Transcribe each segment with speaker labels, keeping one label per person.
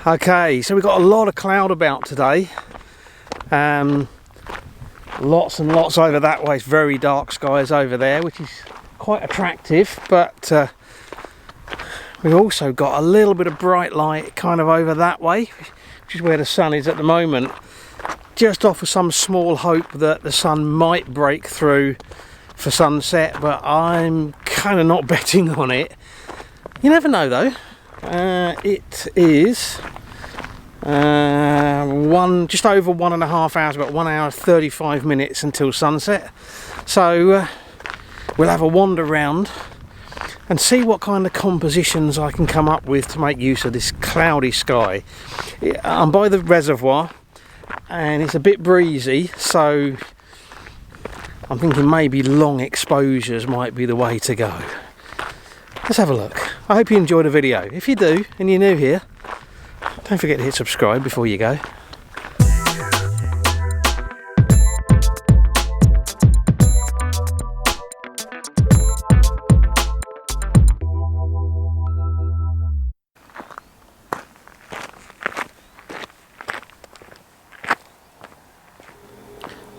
Speaker 1: Okay, so we've got a lot of cloud about today. Lots and lots over that way. It's very dark skies over there, which is quite attractive, but we've also got a little bit of bright light kind of over that way, which is where the sun is at the moment. Just offer some small hope that the sun might break through for sunset, but I'm kind of not betting on it. You never know though. It is just over 1.5 hours, about 1 hour 35 minutes until sunset. So we'll have a wander round and see what kind of compositions I can come up with to make use of this cloudy sky. I'm by the reservoir and it's a bit breezy, so I'm thinking maybe long exposures might be the way to go. Let's have a look. I hope you enjoyed the video. If you do and you're new here, don't forget to hit subscribe before you go.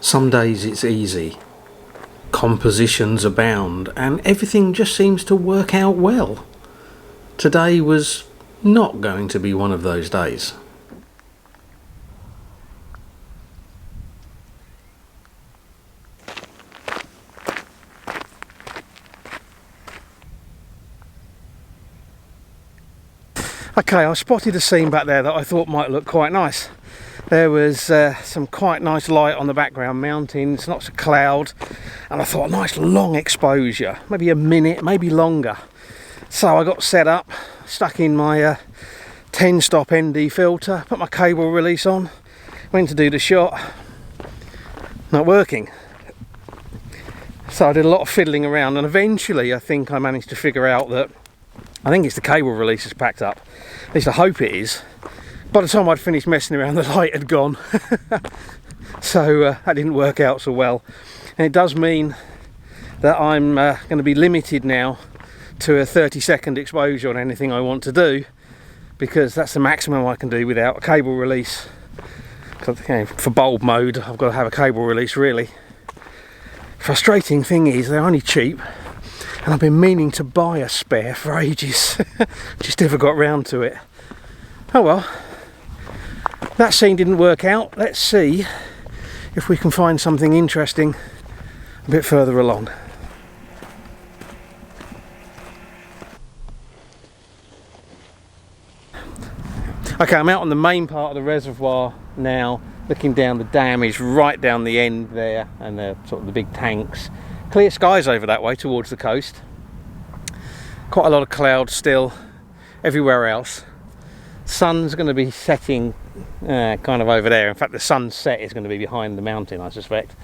Speaker 1: Some days it's easy. Compositions abound and everything just seems to work out well. Today was not going to be one of those days. Okay, I spotted a scene back there that I thought might look quite nice. There was some quite nice light on the background, mountains, lots of cloud, and I thought a nice long exposure, maybe a minute, maybe longer. So I got set up, stuck in my 10-stop ND filter, put my cable release on, went to do the shot, not working. So I did a lot of fiddling around, and eventually I think I managed to figure out that I think it's the cable release that's packed up. At least I hope it is. By the time I'd finished messing around, the light had gone. So that didn't work out so well. And it does mean that I'm going to be limited now to a 30-second exposure on anything I want to do, because that's the maximum I can do without a cable release. For bulb mode, I've got to have a cable release, really. Frustrating thing is, they're only cheap, and I've been meaning to buy a spare for ages. Just never got round to it. Oh well. That scene didn't work out. Let's see if we can find something interesting a bit further along. Okay, I'm out on the main part of the reservoir now, looking down. The dam is right down the end there, and the sort of the big tanks. Clear skies over that way towards the coast. Quite a lot of clouds still everywhere else. Sun's going to be setting kind of over there. In fact, the sunset is going to be behind the mountain, I suspect.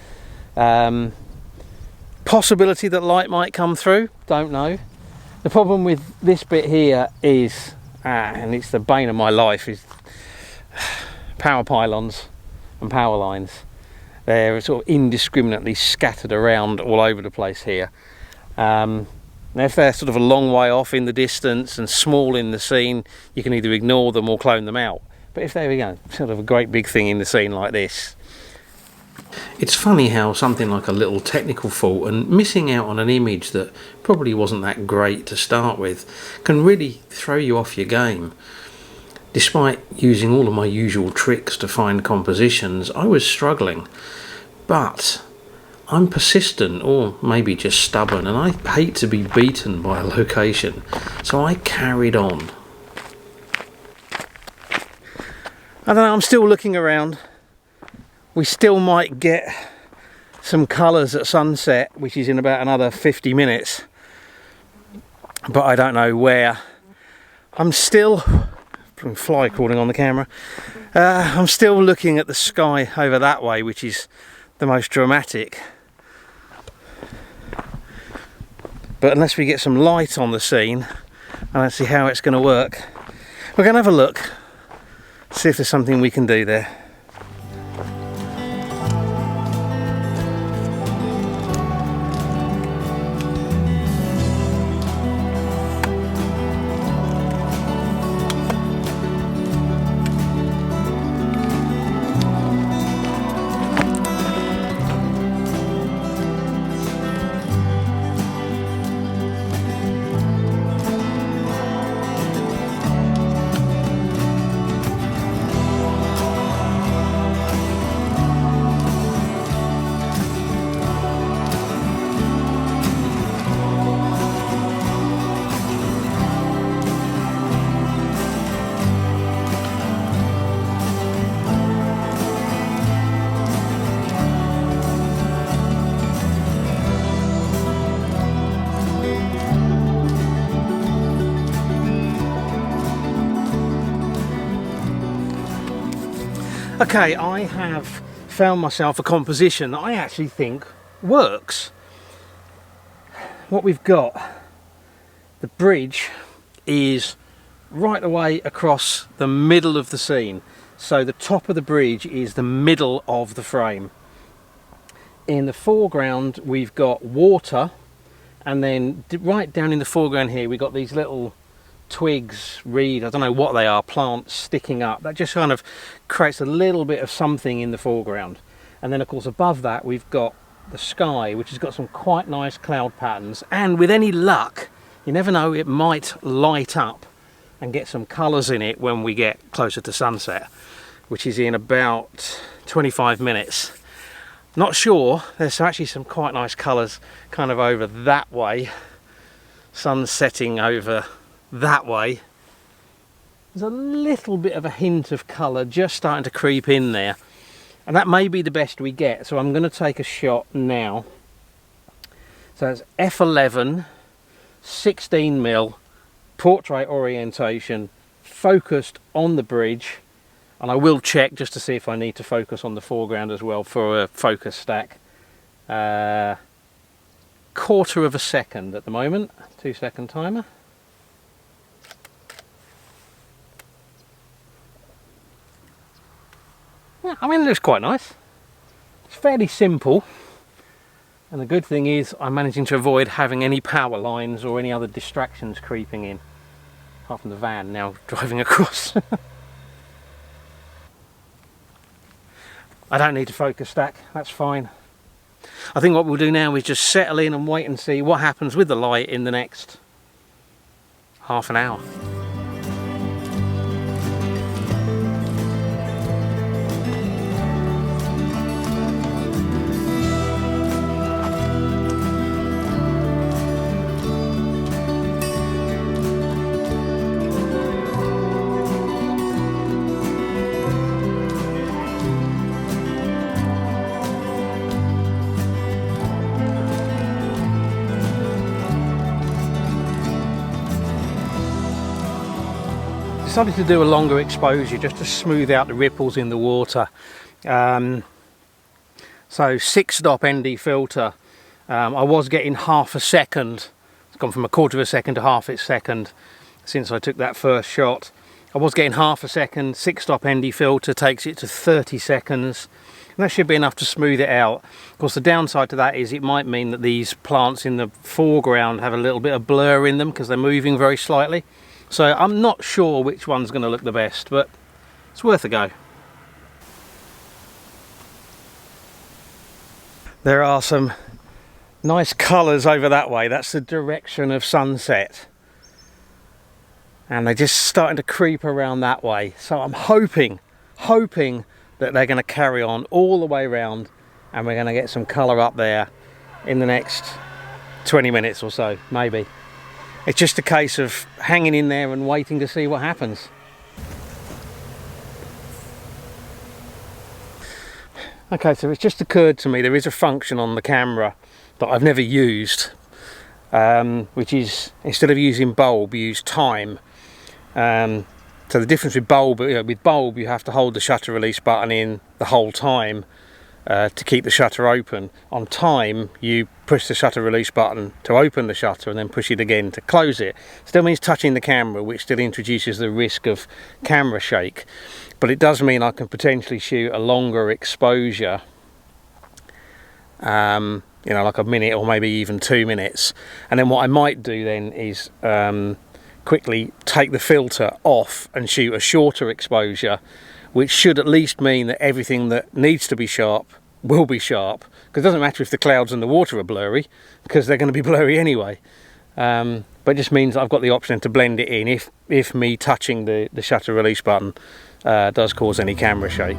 Speaker 1: Possibility that light might come through, don't know. The problem with this bit here is, and it's the bane of my life, is power pylons and power lines. They're sort of indiscriminately scattered around all over the place here. Now if they're sort of a long way off in the distance and small in the scene, you can either ignore them or clone them out. But if they're sort of a great big thing in the scene like this. It's funny how something like a little technical fault and missing out on an image that probably wasn't that great to start with can really throw you off your game. Despite using all of my usual tricks to find compositions, I was struggling. But I'm persistent, or maybe just stubborn, and I hate to be beaten by a location, so I carried on. I don't know, I'm still looking around. We still might get some colours at sunset, which is in about another 50 minutes, but I don't know where. I'm still, fly crawling on the camera, I'm still looking at the sky over that way, which is the most dramatic. But unless we get some light on the scene, I don't see how it's going to work. We're going to have a look, see if there's something we can do there. Okay, I have found myself a composition that I actually think works. What we've got, the bridge is right away across the middle of the scene. So the top of the bridge is the middle of the frame. In the foreground we've got water, and then right down in the foreground here we've got these little twigs, reed, I don't know what they are, plants sticking up. That just kind of creates a little bit of something in the foreground. And then of course above that we've got the sky, which has got some quite nice cloud patterns, and with any luck, you never know, it might light up and get some colours in it when we get closer to sunset, which is in about 25 minutes. Not sure, there's actually some quite nice colours kind of over that way, sun setting over that way. There's a little bit of a hint of colour just starting to creep in there, and that may be the best we get. So I'm going to take a shot now. So it's f11, 16mm, portrait orientation, focused on the bridge. And I will check just to see if I need to focus on the foreground as well for a focus stack. Quarter of a second at the moment, 2-second timer. Yeah, I mean, it looks quite nice. It's fairly simple. And the good thing is I'm managing to avoid having any power lines or any other distractions creeping in. Apart from the van now driving across. I don't need to focus stack, that's fine. I think what we'll do now is just settle in and wait and see what happens with the light in the next half an hour. Decided to do a longer exposure just to smooth out the ripples in the water. So 6-stop ND filter. I was getting half a second. It's gone from a quarter of a second to half a second since I took that first shot. I was getting half a second. 6-stop ND filter takes it to 30 seconds. And that should be enough to smooth it out. Of course, the downside to that is it might mean that these plants in the foreground have a little bit of blur in them because they're moving very slightly. So I'm not sure which one's going to look the best, but it's worth a go. There are some nice colours over that way. That's the direction of sunset. And they're just starting to creep around that way. So I'm hoping that they're going to carry on all the way around and we're going to get some colour up there in the next 20 minutes or so, maybe. It's just a case of hanging in there and waiting to see what happens. Okay, so it's just occurred to me there is a function on the camera that I've never used, which is, instead of using bulb, you use time. So the difference with bulb, with bulb you have to hold the shutter release button in the whole time to keep the shutter open. On time, you push the shutter release button to open the shutter and then push it again to close it. Still means touching the camera, which still introduces the risk of camera shake, but it does mean I can potentially shoot a longer exposure, like a minute or maybe even 2 minutes. And then what I might do then is quickly take the filter off and shoot a shorter exposure, which should at least mean that everything that needs to be sharp will be sharp, because it doesn't matter if the clouds and the water are blurry, because they're going to be blurry anyway. But it just means I've got the option to blend it in if me touching the shutter release button does cause any camera shake.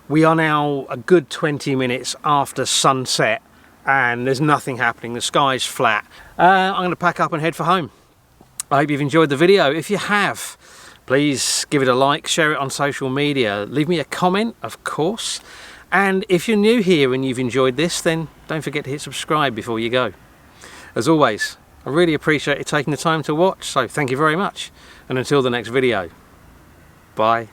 Speaker 1: We are now a good 20 minutes after sunset and there's nothing happening. The sky's flat. I'm going to pack up and head for home. I hope you've enjoyed the video. If you have, please give it a like, share it on social media, leave me a comment, of course. And if you're new here and you've enjoyed this, then don't forget to hit subscribe before you go. As always, I really appreciate you taking the time to watch, so thank you very much. And until the next video, bye.